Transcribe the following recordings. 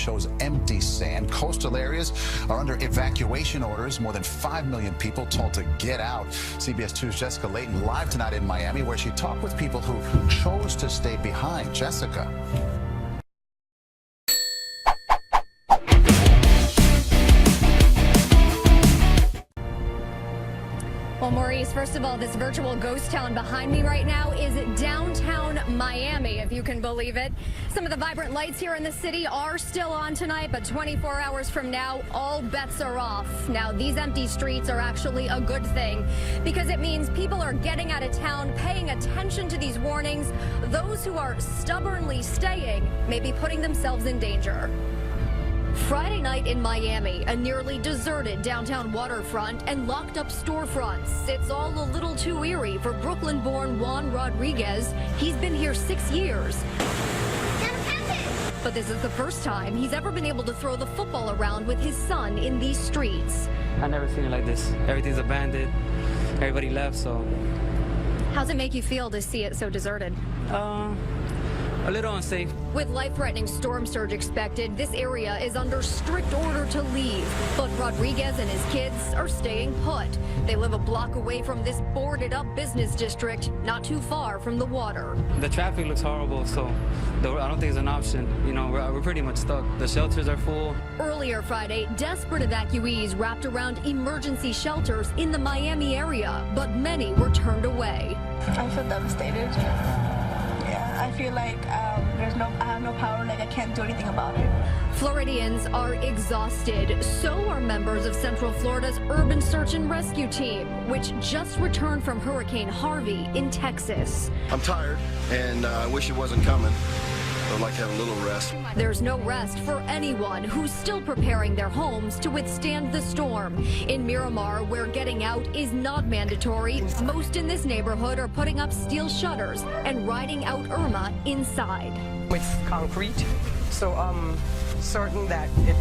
shows empty sand. Coastal areas are under evacuation orders. More than 5 million people told to get out. CBS 2's Jessica Layton live tonight in Miami, where she talked with people who chose to stay behind. Jessica. Well, Maurice, first of all, this virtual ghost town behind me right now is downtown Miami, if you can believe it. Some of the vibrant lights here in the city are still on tonight, but 24 hours from now, all bets are off. Now, these empty streets are actually a good thing because it means people are getting out of town, paying attention to these warnings. Those who are stubbornly staying may be putting themselves in danger. Friday night in Miami, a nearly deserted downtown waterfront and locked up storefronts. It's all a little too eerie for Brooklyn-born Juan Rodriguez. He's been here 6 years. But this is the first time he's ever been able to throw the football around with his son in these streets. I've never seen it like this. Everything's abandoned. Everybody left, so. How's it make you feel to see it so deserted? A little unsafe. With life-threatening storm surge expected, this area is under strict order to leave. But Rodriguez and his kids are staying put. They live a block away from this boarded-up business district, not too far from the water. The traffic looks horrible, so I don't think it's an option. You know, we're pretty much stuck. The shelters are full. Earlier Friday, desperate evacuees wrapped around emergency shelters in the Miami area, but many were turned away. I feel devastated. I feel like I have no power, like I can't do anything about it. Floridians are exhausted. So are members of Central Florida's Urban Search and Rescue Team, which just returned from Hurricane Harvey in Texas. I'm tired, and I wish it wasn't coming. I'd like to have a little rest. There's no rest for anyone who's still preparing their homes to withstand the storm. In Miramar, where getting out is not mandatory, most in this neighborhood are putting up steel shutters and riding out IRMA inside. It's concrete, so I'm certain that it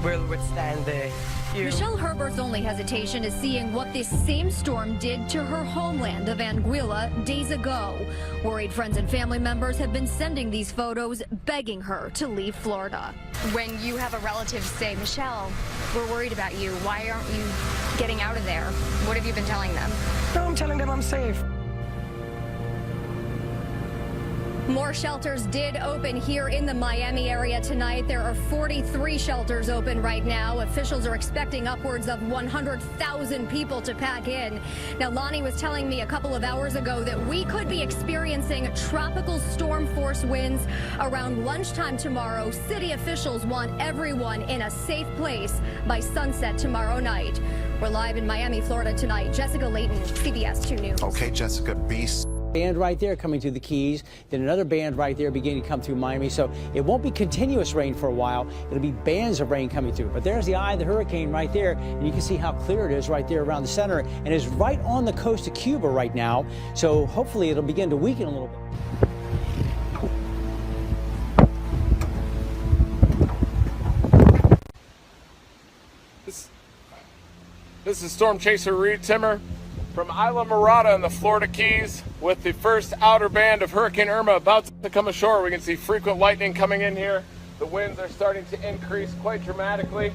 will withstand the Michelle Herbert's only hesitation is seeing what this same storm did to her homeland of Anguilla days ago. Worried friends and family members have been sending these photos, begging her to leave Florida. When you have a relative say, Michelle, we're worried about you. Why aren't you getting out of there? What have you been telling them? No, I'm telling them I'm safe. More shelters did open here in the Miami area tonight. There are 43 shelters open right now. Officials are expecting upwards of 100,000 people to pack in. Now, Lonnie was telling me a couple of hours ago that we could be experiencing tropical storm force winds around lunchtime tomorrow. City officials want everyone in a safe place by sunset tomorrow night. We're live in Miami, Florida tonight. Jessica Layton, CBS 2 News. Okay, Jessica, band right there coming through the Keys, then another band right there beginning to come through Miami. So it won't be continuous rain for a while. It'll be bands of rain coming through. But there's the eye of the hurricane right there, and you can see how clear it is right there around the center, and is right on the coast of Cuba right now. So hopefully it'll begin to weaken a little bit. This is Storm Chaser Reed Timmer from IRMA in the Florida Keys with the first outer band of Hurricane Irma about to come ashore. We can see frequent lightning coming in here. The winds are starting to increase quite dramatically.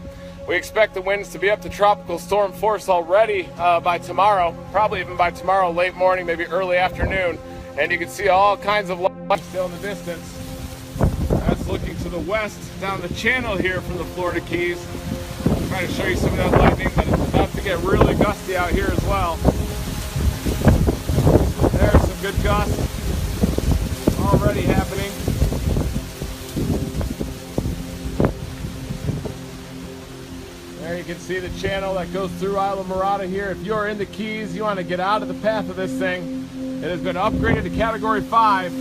We expect the winds to be up to tropical storm force already by tomorrow, probably even by tomorrow late morning, maybe early afternoon. And you can see all kinds of lights still in the distance. That's looking to the west down the channel here from the Florida Keys. I'm trying to show you some of that lightning, but it's about to get really gusty out here as well. There's some good gusts already happening. There you can see the channel that goes through Isla Mirada here. If you're in the Keys, you want to get out of the path of this thing. It has been upgraded to Category 5.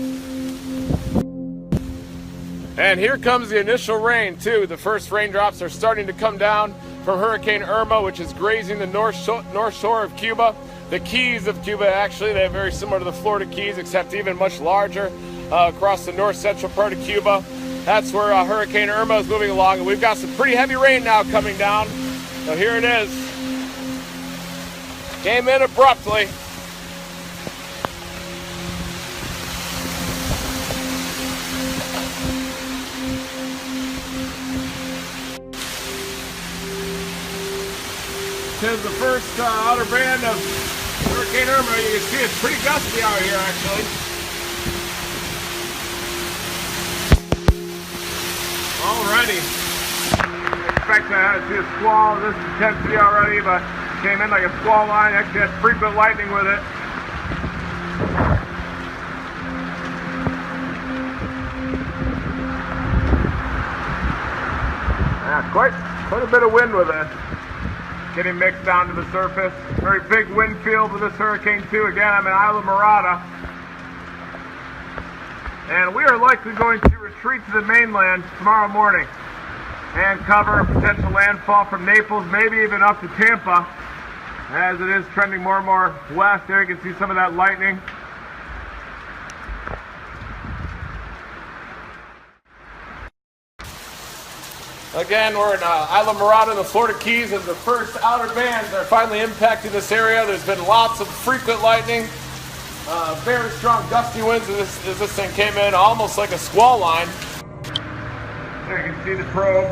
And here comes the initial rain too. The first raindrops are starting to come down from Hurricane Irma, which is grazing the north shore of Cuba. The Keys of Cuba, actually, they're very similar to the Florida Keys, except even much larger across the north central part of Cuba. That's where Hurricane Irma is moving along, and we've got some pretty heavy rain now coming down. So here it is. Came in abruptly. is the first outer band of Hurricane Irma. You can see it's pretty gusty out here, actually. Alrighty. Expect to see a squall of this intensity already, but came in like a squall line. Actually had frequent lightning with it. Yeah, quite a bit of wind with it. Getting mixed down to the surface. Very big wind field with this hurricane too. Again, I'm in Isla and we are likely going to retreat to the mainland tomorrow morning and cover a potential landfall from Naples, maybe even up to Tampa, as it is trending more and more west. There you can see some of that lightning. Again, we're in Isla Mirada in the Florida Keys as the first outer bands are finally impacting this area. There's been lots of frequent lightning, very strong gusty winds as this thing came in, almost like a squall line. There you can see the probe.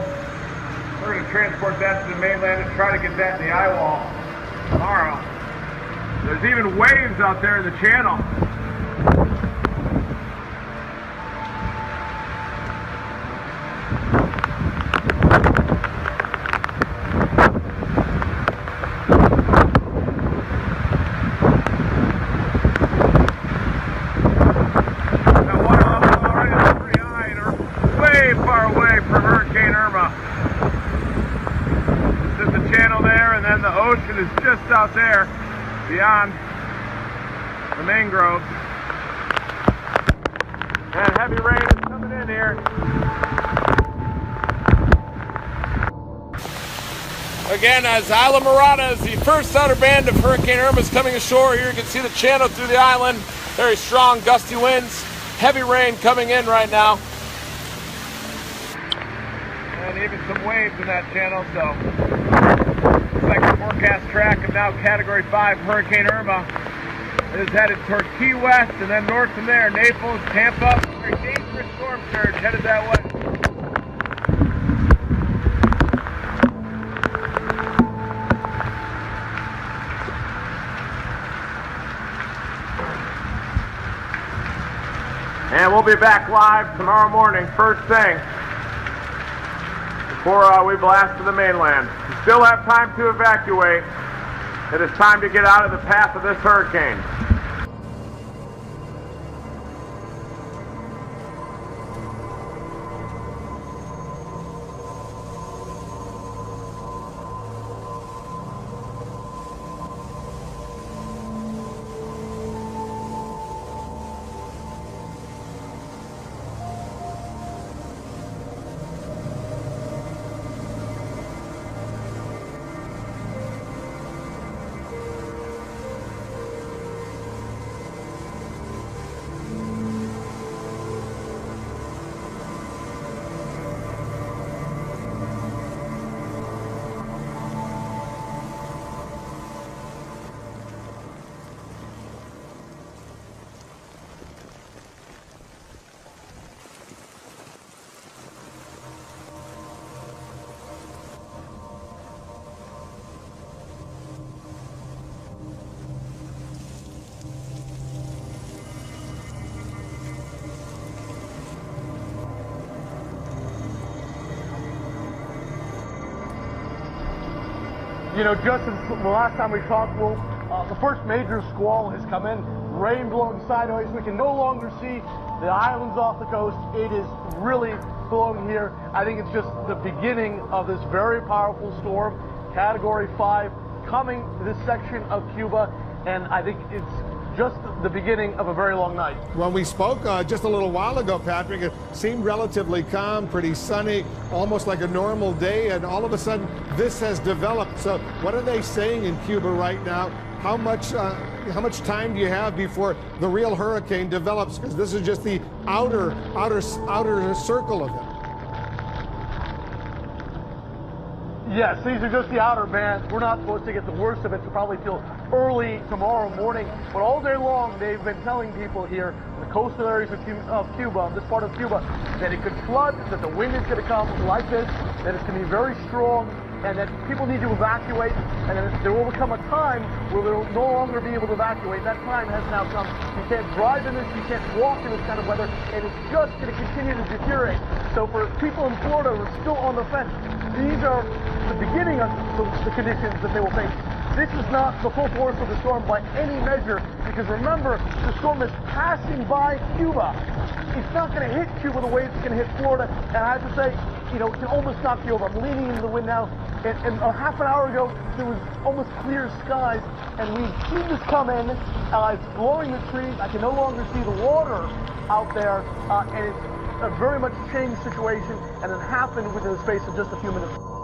We're going to transport that to the mainland and try to get that in the eye wall tomorrow. There's even waves out there in the channel. Is just out there beyond the mangroves, and heavy rain is coming in here. Again, as Isla Mirada is the first outer band of Hurricane Irma is coming ashore. Here you can see the channel through the island. Very strong gusty winds, heavy rain coming in right now, and even some waves in that channel. So second forecast track of now Category 5 Hurricane Irma. It is headed toward Key West and then north from there, Naples, Tampa. Very dangerous storm surge headed that way. And we'll be back live tomorrow morning, first thing, before we blast to the mainland. You still have time to evacuate. It is time to get out of the path of this hurricane. You know, just since the last time we talked, the first major squall has come in, rain blowing sideways. We can no longer see the islands off the coast. It is really blowing here. I think it's just the beginning of this very powerful storm, Category 5, coming to this section of Cuba, and I think it's just the beginning of a very long night. When we spoke just a little while ago, Patrick, it seemed relatively calm, pretty sunny, almost like a normal day, and all of a sudden this has developed. So what are they saying in Cuba right now? How much time do you have before the real hurricane develops? Because this is just the outer circle of it. Yes, these are just the outer bands. We're not supposed to get the worst of it to probably till early tomorrow morning. But all day long, they've been telling people here in the coastal areas of Cuba, this part of Cuba, that it could flood, that the wind is going to come like this, that it's going to be very strong, and that people need to evacuate, and then there will come a time where they'll no longer be able to evacuate. That time has now come. You can't drive in this, you can't walk in this kind of weather, and it's just going to continue to deteriorate. So for people in Florida who are still on the fence, these are the beginning of the conditions that they will face. This is not the full force of the storm by any measure, because remember, the storm is passing by Cuba. It's not going to hit Cuba the way it's going to hit Florida, and I have to say, it can almost knock you over. I'm leaning into the wind now, and a half an hour ago, there was almost clear skies, and we've seen this come in. It's blowing the trees. I can no longer see the water out there, and it's a very much changed situation, and it happened within the space of just a few minutes.